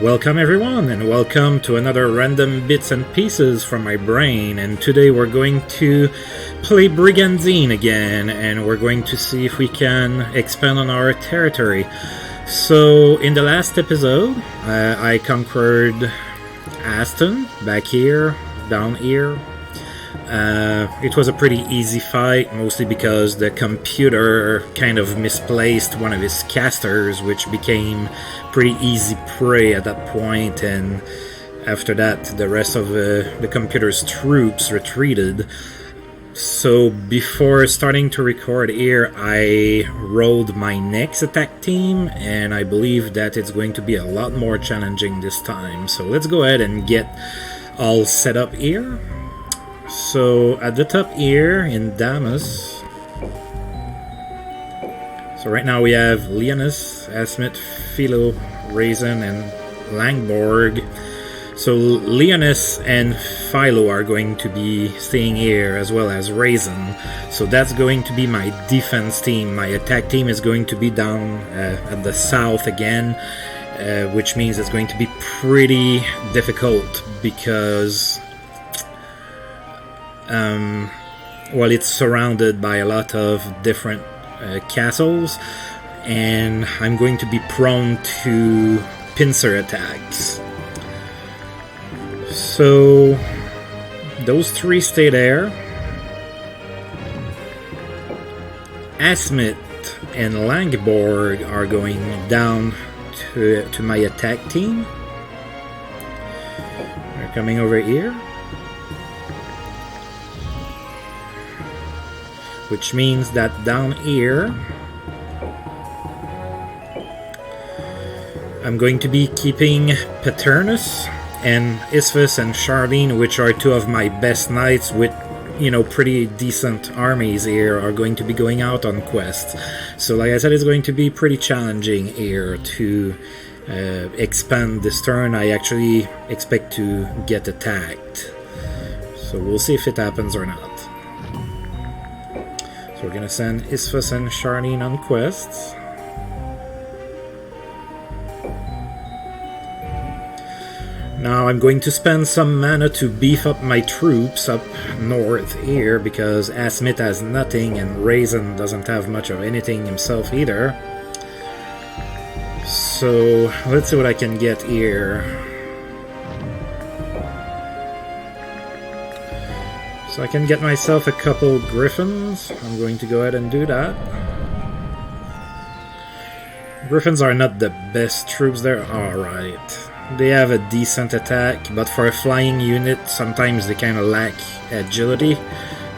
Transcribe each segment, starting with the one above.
Welcome everyone, and welcome to another random bits and pieces from my brain. And today we're going to play Brigandine again, and we're going to see if we can expand on our territory. So in the last episode, I conquered Aston, back here, down here. It was a pretty easy fight, mostly because the computer kind of misplaced one of his casters, which became pretty easy prey at that point, and after that the rest of the computer's troops retreated. So before starting to record here, I rolled my next attack team, and I believe that it's going to be a lot more challenging this time. So let's go ahead and get all set up here. So at the top here in Damas, so right now we have Leonis, Asmit, Philo, Raisin, and Langborg. So Leonis and Philo are going to be staying here, as well as Raisin. So that's going to be my defense team. My attack team is going to be down at the south again, which means it's going to be pretty difficult because well, it's surrounded by a lot of different castles, and I'm going to be prone to pincer attacks. So those three stay there. Asmit and Langborg are going down to my attack team. They're coming over here, which means that down here I'm going to be keeping Paternus, and Isphus and Charlene, which are two of my best knights with, pretty decent armies here, are going to be going out on quests. So like I said, it's going to be pretty challenging here to expand this turn. I actually expect to get attacked, so we'll see if it happens or not. So we're gonna send Isphus and Charlene on quests. Now I'm going to spend some mana to beef up my troops up north here, because Asmit has nothing and Raisin doesn't have much of anything himself either. So let's see what I can get here. So I can get myself a couple griffins. I'm going to go ahead and do that. Griffins are not the best troops, they're alright. They have a decent attack, but for a flying unit, sometimes they kind of lack agility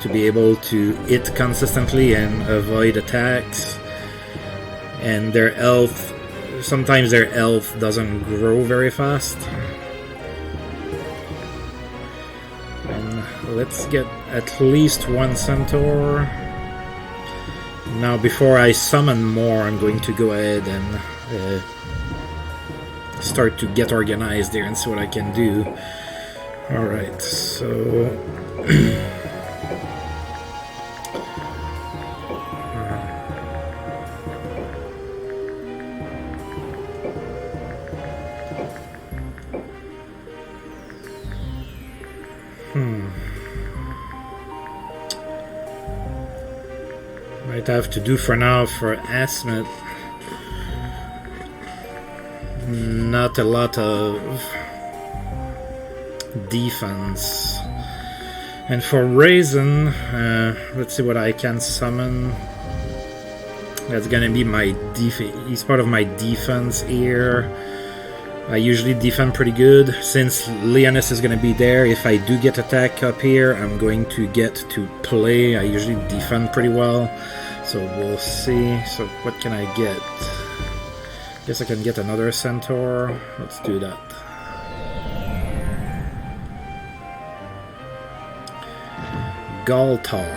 to be able to hit consistently and avoid attacks. And their health, sometimes their health doesn't grow very fast. And let's get at least one centaur. Now before I summon more, I'm going to go ahead and start to get organized there and see what I can do. Alright, so might have to do for now for Asmit not a lot of defense, and for Raisin, let's see what I can summon. That's gonna be my he's part of my defense here. I usually defend pretty good. Since Leonis is gonna be there, if I do get attack up here, I'm going to get to play. I usually defend pretty well, so we'll see. So what can I get? Guess I can get another centaur. Let's do that. Galtar.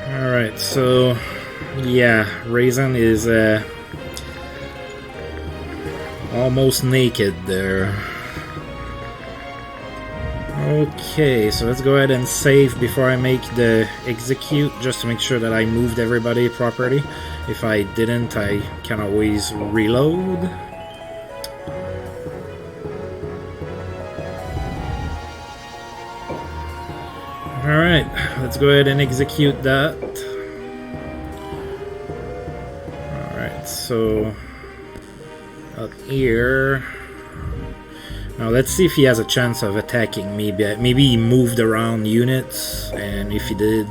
Alright, so yeah, Raisin is almost naked there. Okay, so let's go ahead and save before I make the execute, just to make sure that I moved everybody properly. If I didn't, I can always reload. Alright, let's go ahead and execute that. Alright, so up here. Now let's see if he has a chance of attacking me. Maybe he moved around units, and if he did,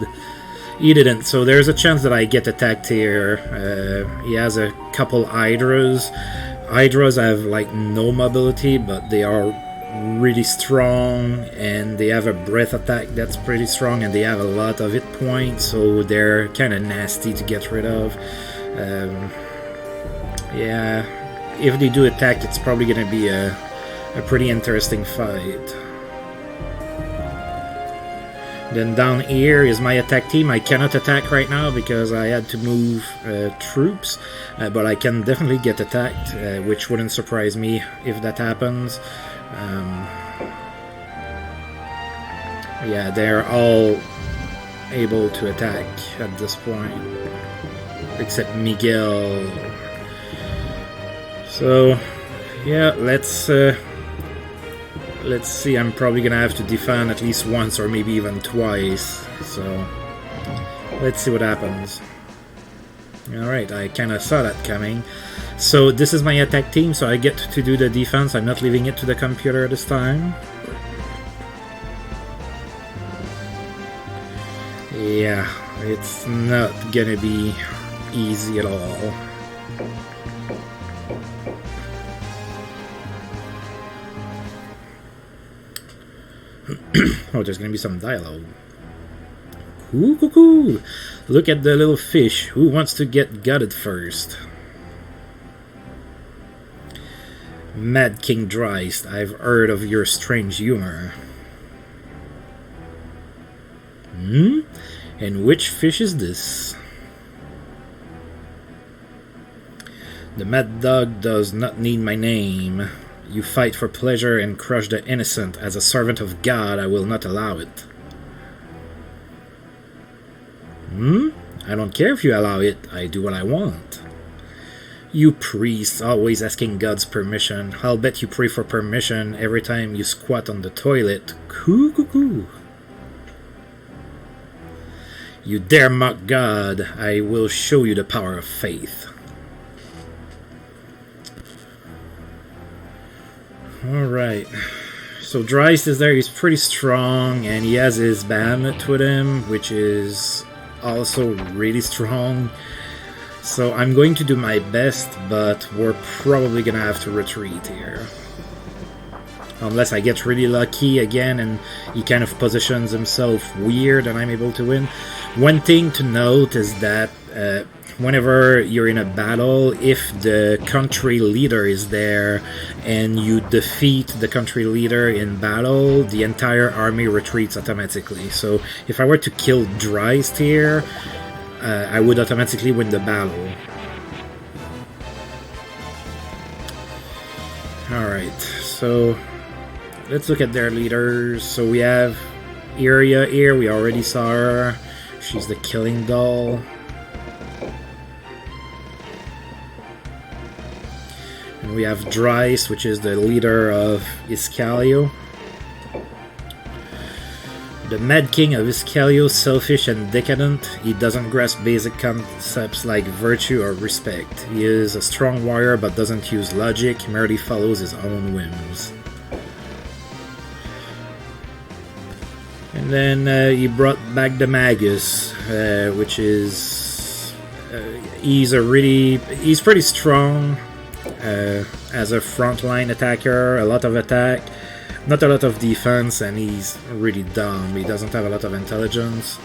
he didn't. So there's a chance that I get attacked here. He has a couple Hydras. Hydras have like no mobility, but they are really strong, and they have a breath attack that's pretty strong, and they have a lot of hit points, so they're kind of nasty to get rid of. Yeah, if they do attack, it's probably going to be a pretty interesting fight. Then down here is my attack team. I cannot attack right now because I had to move troops, but I can definitely get attacked, which wouldn't surprise me if that happens. Yeah, they're all able to attack at this point, except Miguel. So, yeah, let's see. I'm probably gonna have to defend at least once or maybe even twice. So, let's see what happens. Alright, I kind of saw that coming. So this is my attack team, so I get to do the defense. I'm not leaving it to the computer this time. Yeah, it's not gonna be easy at all. Oh, there's gonna be some dialogue. Ooh, look at the little fish. Who wants to get gutted first? Mad King Dreist, I've heard of your strange humor. And which fish is this? The Mad Dog does not need my name. You fight for pleasure and crush the innocent. As a servant of God, I will not allow it. I don't care if you allow it. I do what I want. You priests, always asking God's permission. I'll bet you pray for permission every time you squat on the toilet. Coo. You dare mock God. I will show you the power of faith. Alright. So Dreist is there. He's pretty strong, and he has his Bahamut with him, which is also really strong. So I'm going to do my best, but we're probably gonna have to retreat here. Unless I get really lucky again and he kind of positions himself weird and I'm able to win. One thing to note is that whenever you're in a battle, if the country leader is there and you defeat the country leader in battle, the entire army retreats automatically. So if I were to kill Dreist here, I would automatically win the battle. Alright, so let's look at their leaders. So we have Iria here, we already saw her. She's the killing doll. And we have Dreist, which is the leader of Iscalio. The Mad King of Iscalio, selfish and decadent. He doesn't grasp basic concepts like virtue or respect. He is a strong warrior but doesn't use logic, merely follows his own whims. And then he brought back the Magus, which is... he's pretty strong as a frontline attacker, a lot of attack. Not a lot of defense, and he's really dumb. He doesn't have a lot of intelligence,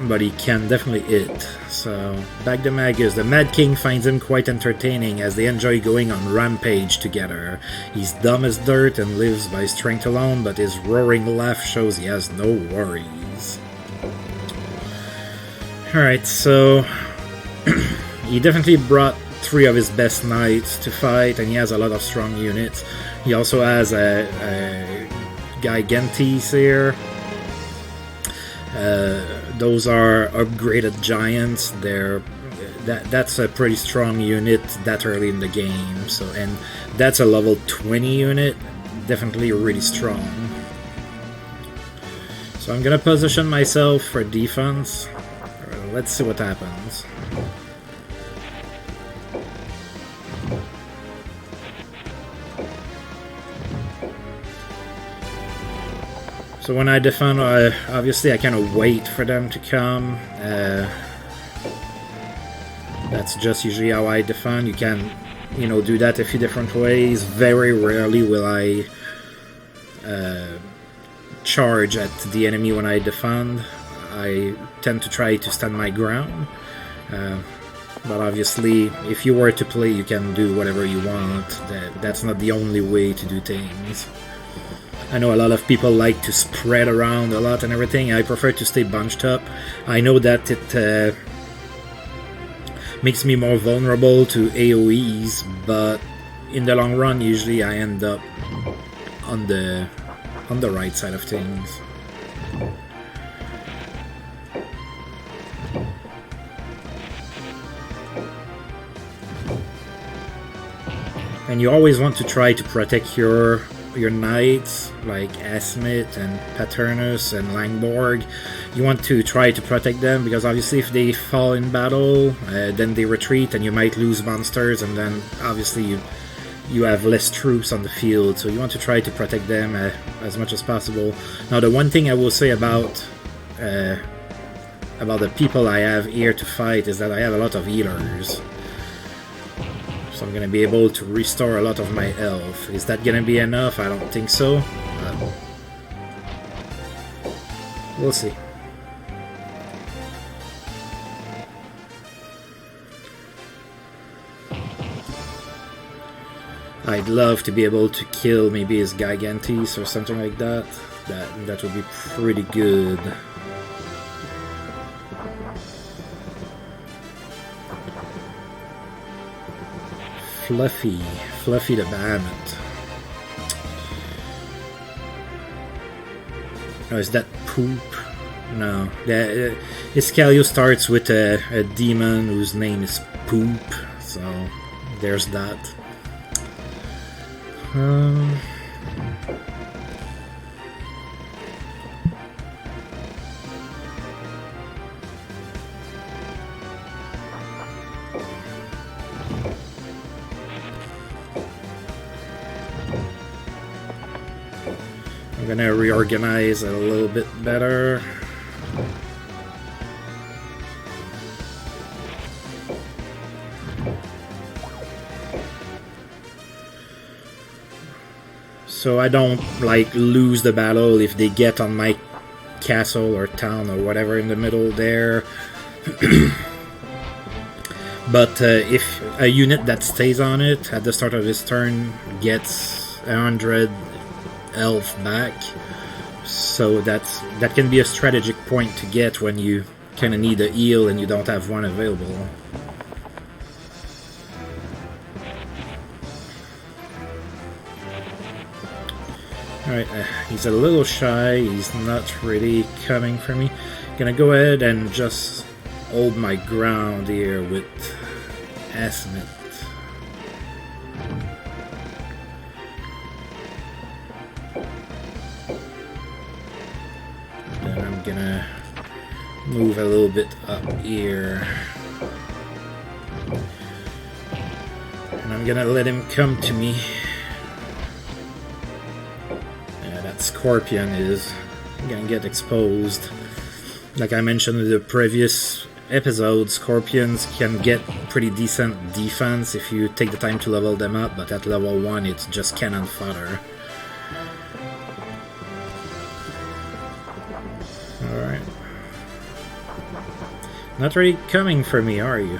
but he can definitely hit. So, back to Magus. The Mad King finds him quite entertaining as they enjoy going on rampage together. He's dumb as dirt and lives by strength alone, but his roaring laugh shows he has no worries. Alright, so he definitely brought 3 of his best knights to fight, and he has a lot of strong units. He also has Gigantes here. Those are upgraded giants. That's a pretty strong unit that early in the game. So, and that's a level 20 unit, definitely really strong. So I'm gonna position myself for defense. Let's see what happens. So when I defend, obviously I kind of wait for them to come. That's just usually how I defend. You can, do that a few different ways. Very rarely will I charge at the enemy when I defend. I tend to try to stand my ground. But obviously, if you were to play, you can do whatever you want. That's not the only way to do things. I know a lot of people like to spread around a lot and everything. I prefer to stay bunched up. I know that it makes me more vulnerable to AoEs, but in the long run, usually I end up on the right side of things. And you always want to try to protect your knights, like Asmith and Paternus and Langborg. You want to try to protect them, because obviously if they fall in battle, then they retreat and you might lose monsters, and then obviously you have less troops on the field, so you want to try to protect them as much as possible. Now, the one thing I will say about the people I have here to fight is that I have a lot of healers. So I'm going to be able to restore a lot of my health. Is that going to be enough? I don't think so. We'll see. I'd love to be able to kill maybe his Gigantes or something like that. That would be pretty good. Fluffy the Behemoth. Oh, is that Poop? No. Iscalio starts with a demon whose name is Poop, so there's that. I'm gonna reorganize it a little bit better. So I don't lose the battle if they get on my castle or town or whatever in the middle there. But if a unit that stays on it at the start of his turn gets 100 health back, so that can be a strategic point to get when you kind of need a heal and you don't have one available. Alright, he's a little shy, he's not really coming for me. Gonna go ahead and just hold my ground here with Asmith. Then I'm gonna move a little bit up here. And I'm gonna let him come to me. Scorpion is gonna get exposed. Like I mentioned in the previous episode, Scorpions can get pretty decent defense if you take the time to level them up, but at level 1 it's just cannon fodder. Alright. Not really coming for me, are you?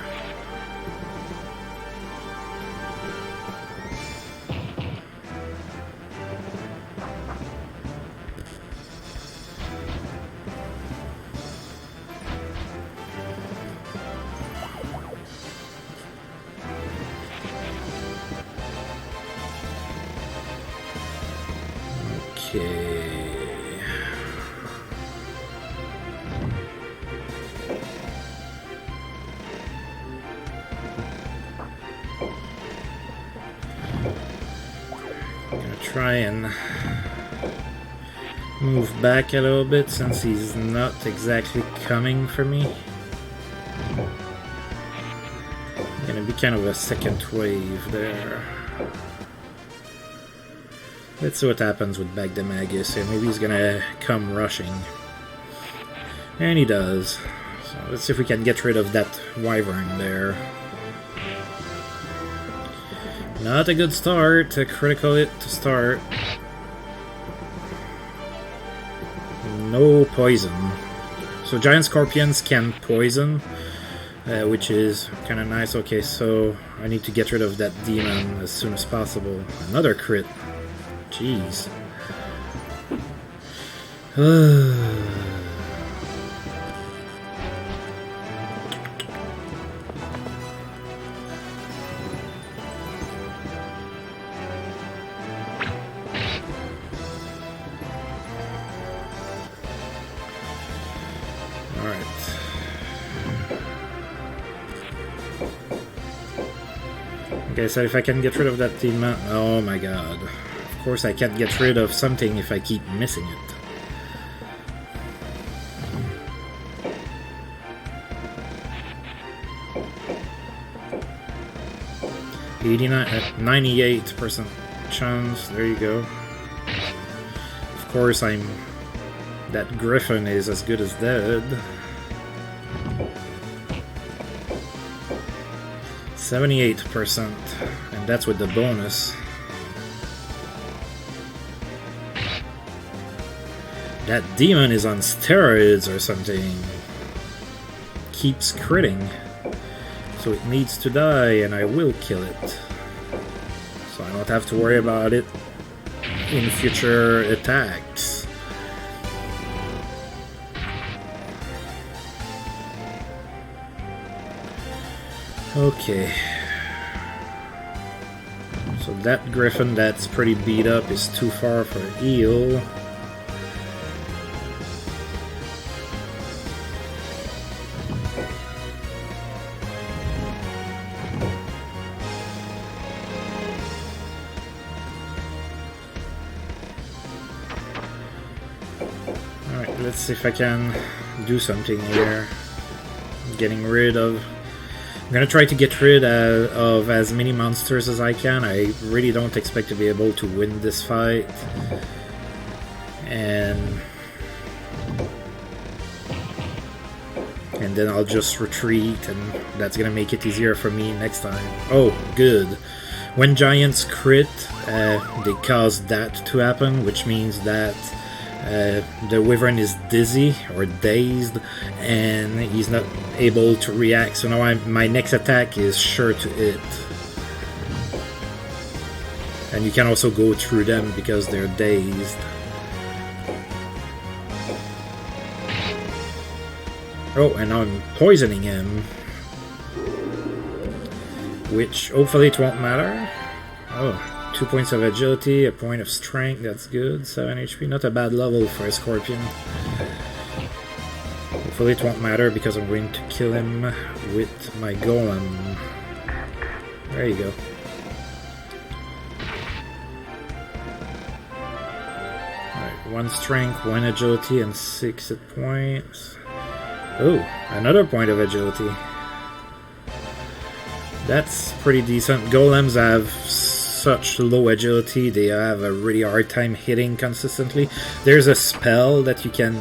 Okay. try and move back a little bit since he's not exactly coming for me. Gonna be kind of a second wave there. Let's see what happens with Bagdemagus here. Maybe he's gonna come rushing. And he does. So let's see if we can get rid of that wyvern there. Not a good start. A critical hit to start. No poison. So giant scorpions can poison, which is kind of nice. Okay, so I need to get rid of that demon as soon as possible. Another crit. Jeez. Okay, so if I can get rid of that demon... Oh my god. Of course I can't get rid of something if I keep missing it. At 98% chance. There you go. Of course that griffin is as good as dead. 78%, and that's with the bonus. That demon is on steroids or something. Keeps critting. So it needs to die, and I will kill it. So I don't have to worry about it in future attacks. Okay. So that griffin that's pretty beat up is too far for heal. Alright, let's see if I can do something here. Getting rid of... I'm gonna try to get rid of as many monsters as I can. I really don't expect to be able to win this fight. And then I'll just retreat, and that's gonna make it easier for me next time. Oh, good. When giants crit, they cause that to happen, which means that the wyvern is dizzy or dazed, and he's not able to react. So now my next attack is sure to hit. And you can also go through them because they're dazed. Oh, and now I'm poisoning him. Which, hopefully it won't matter. Oh, 2 points of agility, a point of strength, that's good. 7 HP, not a bad level for a scorpion. Hopefully it won't matter because I'm going to kill him with my golem. There you go. Alright, 1 strength, 1 agility, and 6 hit points. Oh, another point of agility. That's pretty decent. Golems have such low agility, they have a really hard time hitting consistently. There's a spell that you can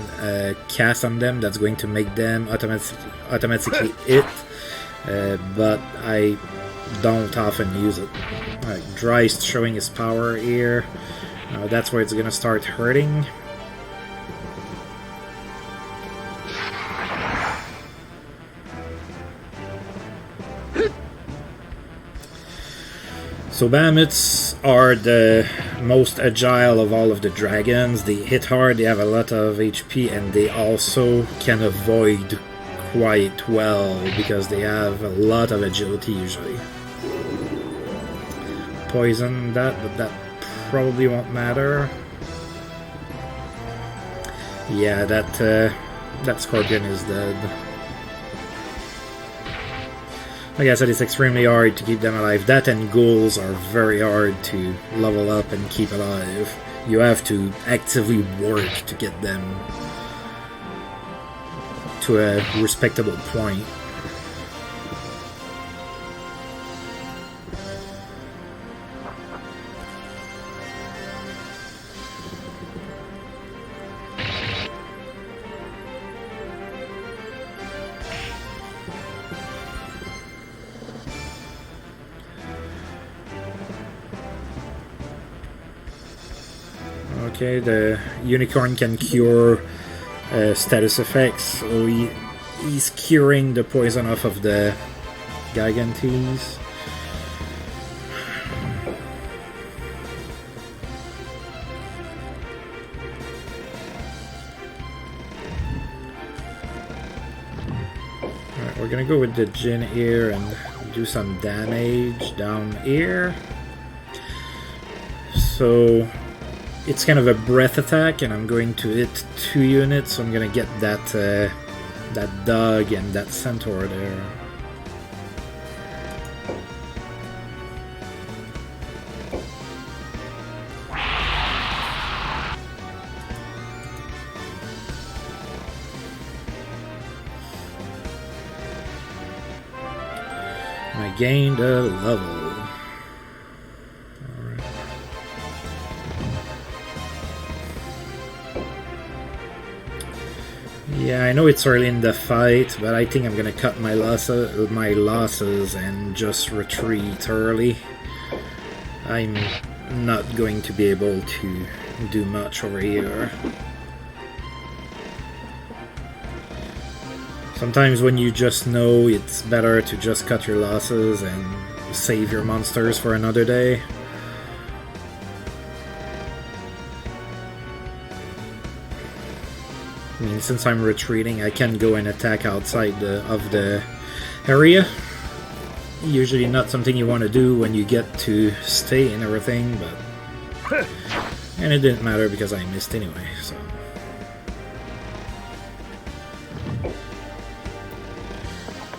cast on them that's going to make them automatically hit, but I don't often use it. Alright, Dry is showing his power here. That's where it's gonna start hurting. So Bahamutes are the most agile of all of the dragons. They hit hard, they have a lot of HP, and they also can avoid quite well because they have a lot of agility usually. Poison that, but that probably won't matter. Yeah, that scorpion is dead. Like I said, it's extremely hard to keep them alive. That and ghouls are very hard to level up and keep alive. You have to actively work to get them to a respectable point. Okay, the unicorn can cure status effects, so he's curing the poison off of the Gigantes. Alright, we're gonna go with the Jin here and do some damage down here. So it's kind of a breath attack, and I'm going to hit 2 units, so I'm going to get that that dog and that centaur there. I gained a level. Yeah, I know it's early in the fight, but I think I'm gonna cut my losses and just retreat early. I'm not going to be able to do much over here. Sometimes when you just know, it's better to just cut your losses and save your monsters for another day. I mean, since I'm retreating, I can go and attack outside of the area. Usually not something you want to do when you get to stay and everything, but... And it didn't matter because I missed anyway, so...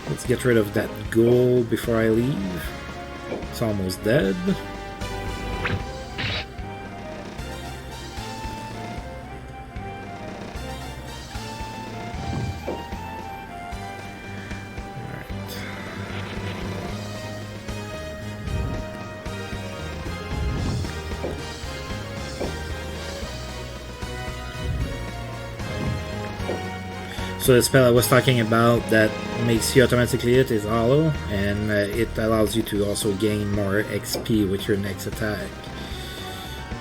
Let's get rid of that ghoul before I leave. It's almost dead. So the spell I was talking about that makes you automatically hit is Hollow, and it allows you to also gain more XP with your next attack.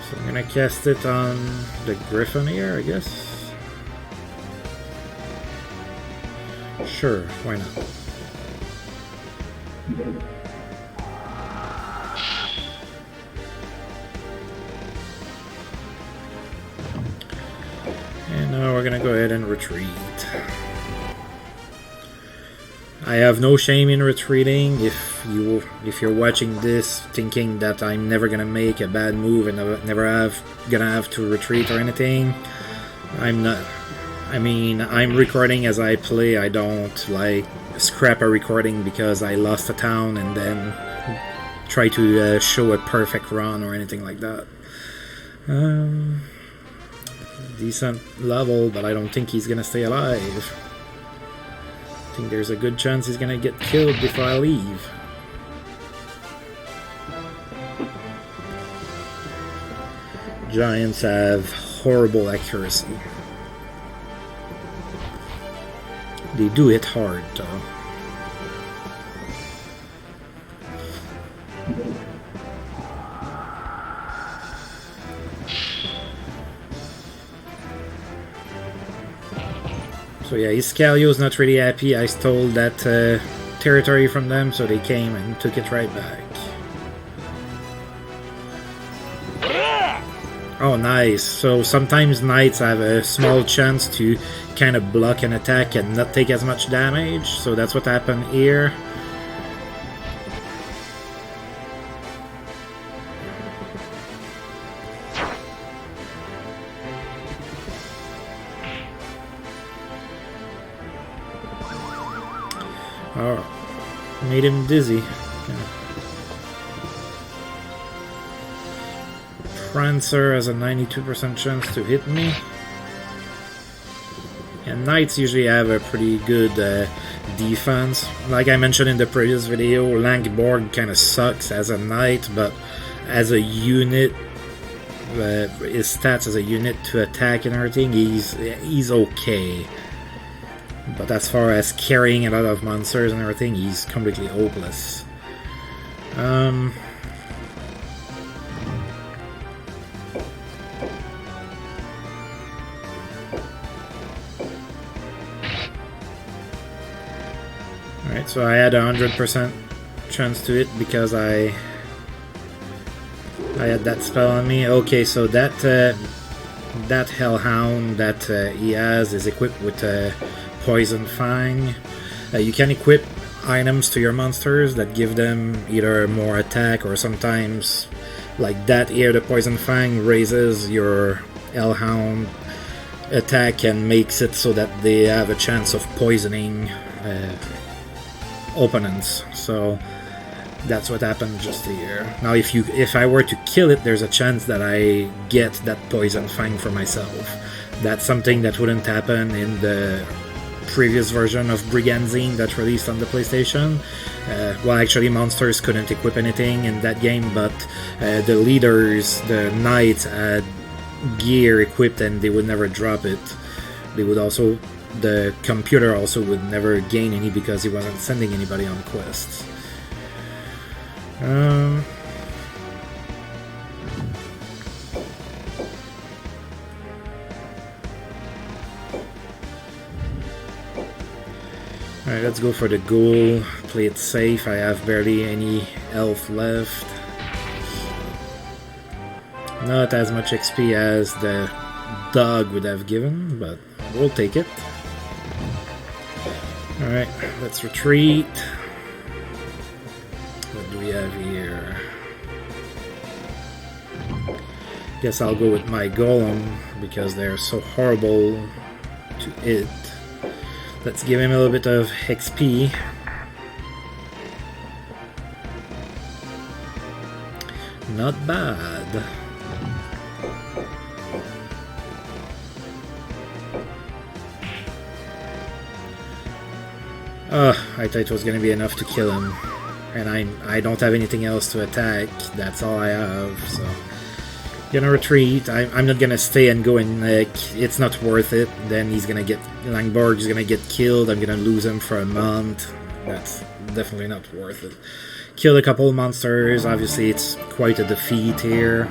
So I'm gonna cast it on the Griffin here, I guess. Sure, why not? And now we're gonna go ahead and retreat. I have no shame in retreating. If you're watching this thinking that I'm never gonna make a bad move and never gonna have to retreat or anything, I'm not. I mean, I'm recording as I play. I don't like scrap a recording because I lost a town and then try to show a perfect run or anything like that. Decent level, but I don't think he's gonna stay alive. I think there's a good chance he's gonna get killed before I leave. Giants have horrible accuracy. They do hit hard, though. So yeah, Iscalio's not really happy. I stole that territory from them, so they came and took it right back. Oh, nice. So sometimes knights have a small chance to kind of block an attack and not take as much damage. So that's what happened here. Made him dizzy. Prancer has a 92% chance to hit me. And Knights usually have a pretty good defense. Like I mentioned in the previous video, Langborg kind of sucks as a Knight, but as a unit, his stats as a unit to attack and everything, he's okay. But as far as carrying a lot of monsters and everything, he's completely hopeless. Alright, so I had 100% chance to hit because I had that spell on me. Okay, so that Hellhound that he has is equipped with Poison Fang. You can equip items to your monsters that give them either more attack or sometimes, like that here, the Poison Fang raises your Hellhound attack and makes it so that they have a chance of poisoning opponents. So that's what happened just here. Now if I were to kill it, there's a chance that I get that Poison Fang for myself. That's something that wouldn't happen in the previous version of Brigandine that released on the PlayStation. Well, actually monsters couldn't equip anything in that game, but the leaders, the knights, had gear equipped and they would never drop it. They would also, the computer also would never gain any because he wasn't sending anybody on quests. Alright, let's go for the ghoul. Play it safe. I have barely any health left. Not as much XP as the dog would have given, but we'll take it. Alright, let's retreat. What do we have here? Guess I'll go with my golem because they're so horrible to hit. Let's give him a little bit of XP. Not bad. I thought it was gonna be enough to kill him. And I don't have anything else to attack. That's all I have, so... Gonna retreat. I'm not gonna stay and go and it's not worth it. Then he's gonna get... Langborg's gonna get killed. I'm gonna lose him for a month. That's definitely not worth it. Killed a couple monsters. Obviously it's quite a defeat here.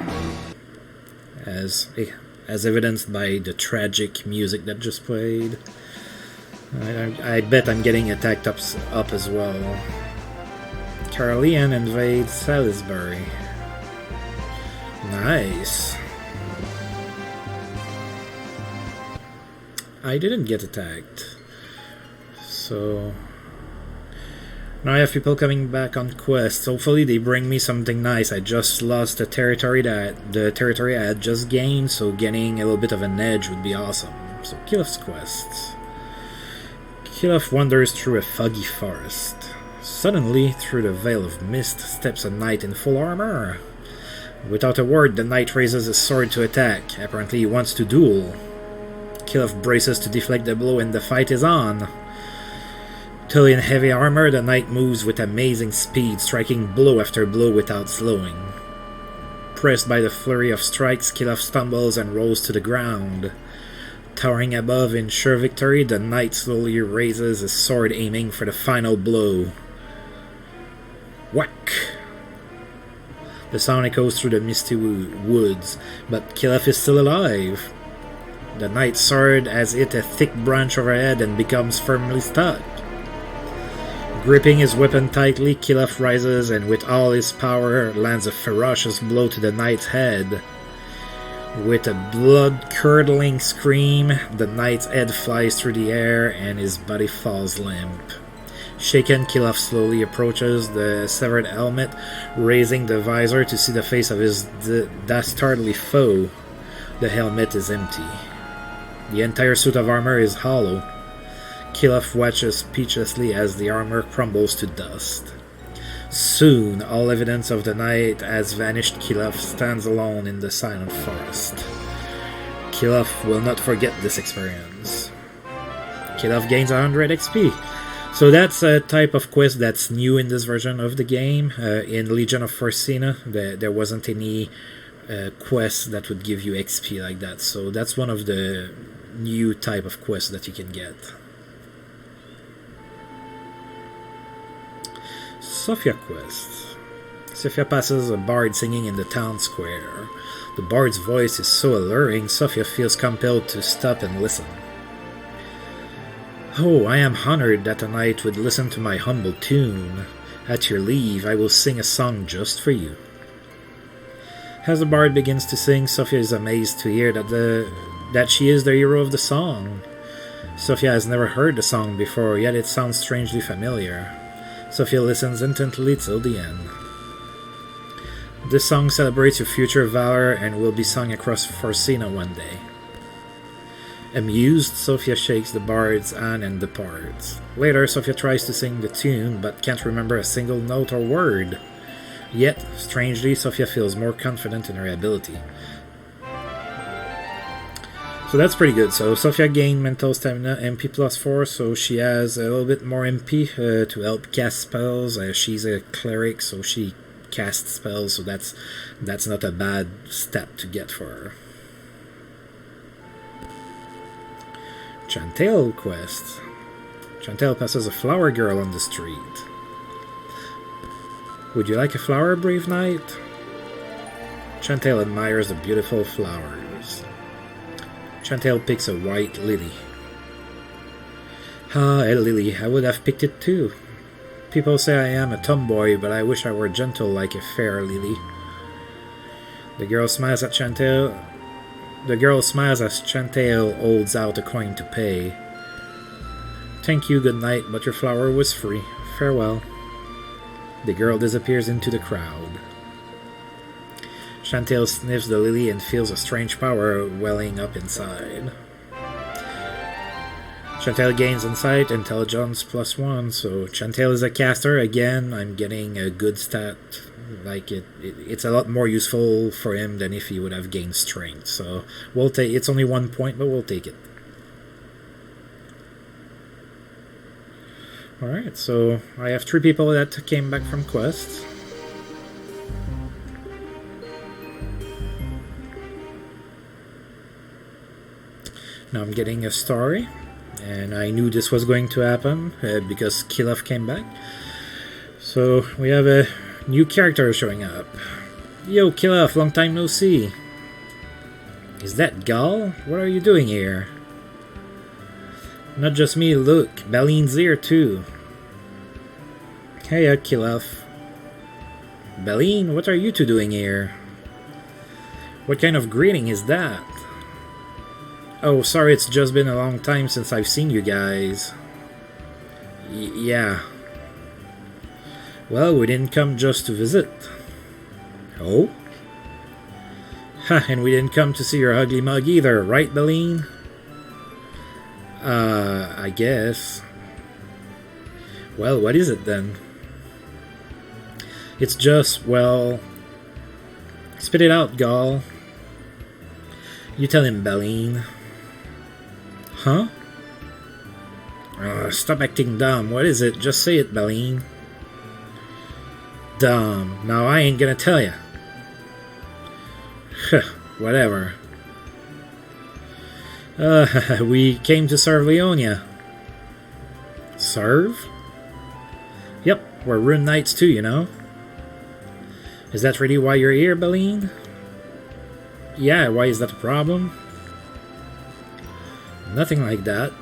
As evidenced by the tragic music that just played. I bet I'm getting attacked up as well. Carolean invades Salisbury. Nice. I didn't get attacked. So... now I have people coming back on quests. Hopefully they bring me something nice. I just lost the territory I had just gained, so getting a little bit of an edge would be awesome. So Kilof's quests. Kilof wanders through a foggy forest. Suddenly, through the veil of mist, steps a knight in full armor. Without a word, the knight raises his sword to attack. Apparently he wants to duel. Kilof braces to deflect the blow and the fight is on. Till in heavy armor, the knight moves with amazing speed, striking blow after blow without slowing. Pressed by the flurry of strikes, Kilof stumbles and rolls to the ground. Towering above in sure victory, the knight slowly raises his sword aiming for the final blow. Whack! The sound echoes through the misty woods, but Kilof is still alive. The knight's sword has hit a thick branch overhead and becomes firmly stuck. Gripping his weapon tightly, Kilof rises and with all his power lands a ferocious blow to the knight's head. With a blood-curdling scream, the knight's head flies through the air and his body falls limp. Shaken, Kilof slowly approaches the severed helmet, raising the visor to see the face of his dastardly foe. The helmet is empty. The entire suit of armor is hollow. Kilov watches speechlessly as the armor crumbles to dust. Soon, all evidence of the night has vanished. Kilov stands alone in the silent forest. Kilov will not forget this experience. Kilov gains 100 XP. So that's a type of quest that's new in this version of the game. In Legion of Forsina, there wasn't any quests that would give you XP like that. So that's one of the new type of quests that you can get. Sophia quest. Sophia passes a bard singing in the town square. The bard's voice is so alluring, Sophia feels compelled to stop and listen. Oh, I am honored that a knight would listen to my humble tune. At your leave, I will sing a song just for you. As the bard begins to sing, Sophia is amazed to hear that she is the hero of the song. Sophia has never heard the song before, yet it sounds strangely familiar. Sophia listens intently till the end. This song celebrates your future valor and will be sung across Forsina one day. Amused, Sophia shakes the bard's hand and departs. Later, Sophia tries to sing the tune, but can't remember a single note or word. Yet, strangely, Sophia feels more confident in her ability. So that's pretty good. So Sophia gained mental stamina MP +4, so she has a little bit more MP to help cast spells. She's a cleric, so she casts spells, so that's not a bad stat to get for her. Chantal quest. Chantal passes a flower girl on the street. Would you like a flower, brave knight? Chantal admires the beautiful flowers. Chantal picks a white lily. Ah, a lily, I would have picked it too. People say I am a tomboy, but I wish I were gentle like a fair lily. The girl smiles at Chantal. The girl smiles as Chantal holds out a coin to pay. Thank you, good night, but your flower was free. Farewell. The girl disappears into the crowd. Chantal sniffs the lily and feels a strange power welling up inside. Chantal gains insight, intelligence +1, so Chantal is a caster. Again, I'm getting a good stat. Like it's a lot more useful for him than if he would have gained strength. So we'll take. It's only 1 point, but we'll take it. All right. So I have 3 people that came back from quests. Now I'm getting a story, and I knew this was going to happen because Kilov came back. So we have a new character showing up. Yo, Kilov, long time no see. Is that Gal? What are you doing here? Not just me, look, Baline's here too. Hey, Kilov. Baline, what are you two doing here? What kind of greeting is that? Oh, sorry, it's just been a long time since I've seen you guys. Yeah. Well, we didn't come just to visit. Oh? Ha, and we didn't come to see your ugly mug either, right, Baline? I guess. Well, what is it then? It's just, well... Spit it out, Gal. You tell him, Baline. Huh? Stop acting dumb. What is it? Just say it, Baline. Dumb. Now I ain't gonna tell ya. Whatever. We came to serve Leonia. Serve? Yep, we're Rune Knights too, you know. Is that really why you're here, Baline? Yeah, why is that a problem? Nothing like that.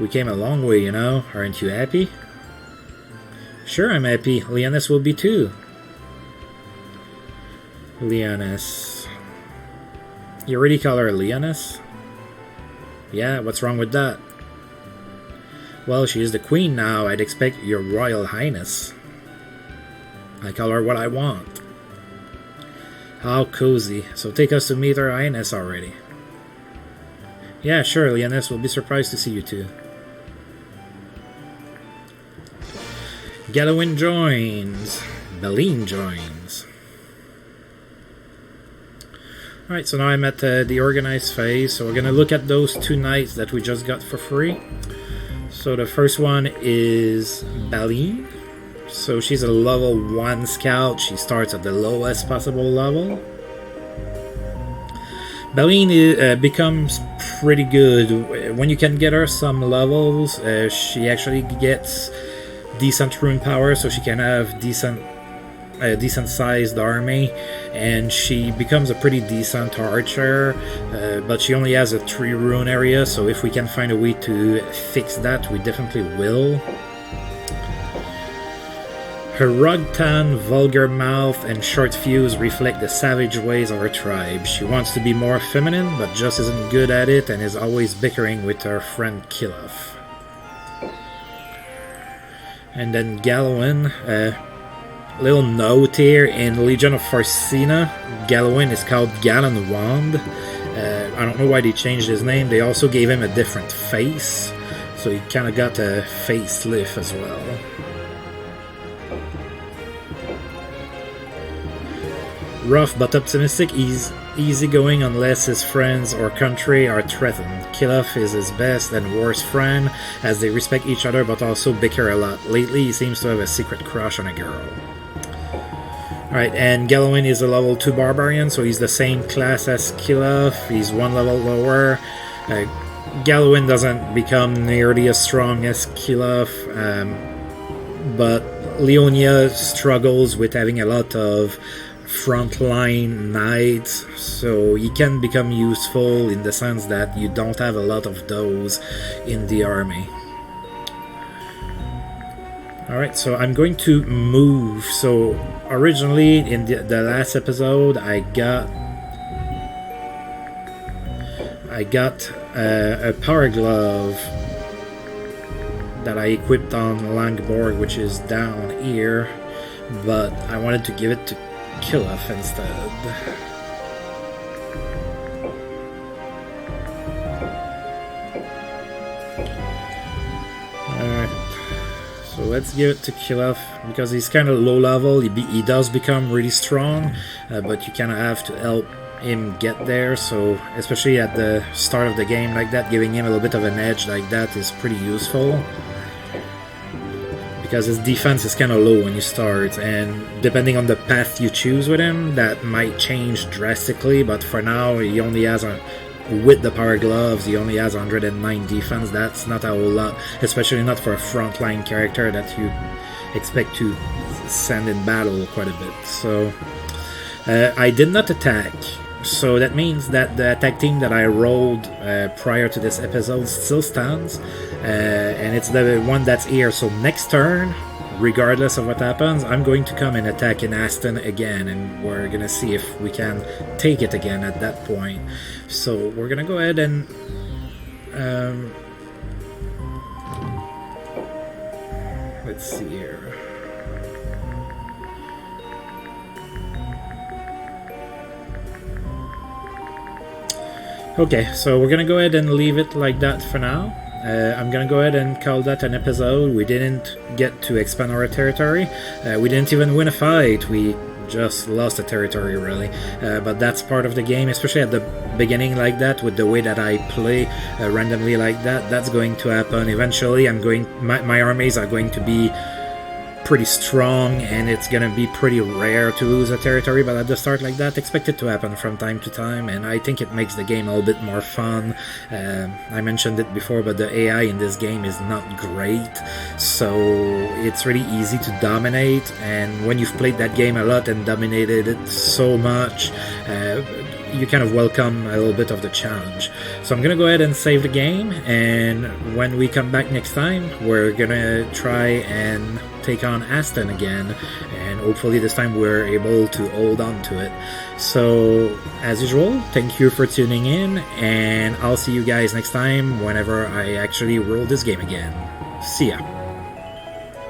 We came a long way, you know. Aren't you happy? Sure, I'm happy. Leonis will be too. Leonis. You already call her Leonis? Yeah, what's wrong with that? Well, she is the queen now. I'd expect your royal highness. I call her what I want. How cozy. So take us to meet her highness already. Yeah, sure, Leonis will be surprised to see you too. Gallowin joins. Beline joins. Alright, so now I'm at the organized phase, so we're gonna look at those 2 knights that we just got for free. So the first one is Beline. So she's a level 1 scout. She starts at the lowest possible level. Beline becomes pretty good. When you can get her some levels, she actually gets decent rune power, so she can have decent sized army, and she becomes a pretty decent archer, but she only has a 3 rune area, so if we can find a way to fix that, we definitely will. Her rugged tan, vulgar mouth, and short fuse reflect the savage ways of her tribe. She wants to be more feminine, but just isn't good at it, and is always bickering with her friend Kilaf. And then Gallowin, little note here, in Legion of Farcina, Gallowin is called Gallon Wand. I don't know why they changed his name. They also gave him a different face, so he kind of got a facelift as well. Rough but optimistic, he's easygoing unless his friends or country are threatened. Kilaf is his best and worst friend, as they respect each other but also bicker a lot. Lately he seems to have a secret crush on a girl. Alright, and Gallowin is a level 2 barbarian, so he's the same class as Kilaf. He's 1 level lower. Gallowin doesn't become nearly as strong as Kilaf, but Leonia struggles with having a lot of frontline knights, so he can become useful in the sense that you don't have a lot of those in the army. Alright, so I'm going to move. So originally in the last episode I got a power glove that I equipped on Langborg, which is down here, but I wanted to give it to Kilaf instead. Alright, so let's give it to Kilaf, because he's kind of low level. He does become really strong, but you kind of have to help him get there, so especially at the start of the game like that, giving him a little bit of an edge like that is pretty useful. Because his defense is kind of low when you start, and depending on the path you choose with him, that might change drastically, but for now he only has with the power gloves, he only has 109 defense. That's not a whole lot, especially not for a frontline character that you expect to send in battle quite a bit. So I did not attack, so that means that the attack team that I rolled prior to this episode still stands, and it's the one that's here. So next turn, regardless of what happens, I'm going to come and attack in Aston again, and we're gonna see if we can take it again at that point. So we're gonna go ahead and let's see here. Okay, so we're gonna go ahead and leave it like that for now. I'm gonna go ahead and call that an episode. We didn't get to expand our territory. We didn't even win a fight. We just lost a territory, really. But that's part of the game, especially at the beginning like that, with the way that I play randomly like that. That's going to happen eventually. My armies are going to be pretty strong, and it's gonna be pretty rare to lose a territory, but at the start like that, expect it to happen from time to time, and I think it makes the game a little bit more fun. I mentioned it before, but the AI in this game is not great, so it's really easy to dominate, and when you've played that game a lot and dominated it so much, you kind of welcome a little bit of the challenge. So I'm gonna go ahead and save the game, and when we come back next time, we're gonna try and take on Aston again, and hopefully this time we're able to hold on to it. So as usual, thank you for tuning in, and I'll see you guys next time whenever I actually roll this game again. See ya.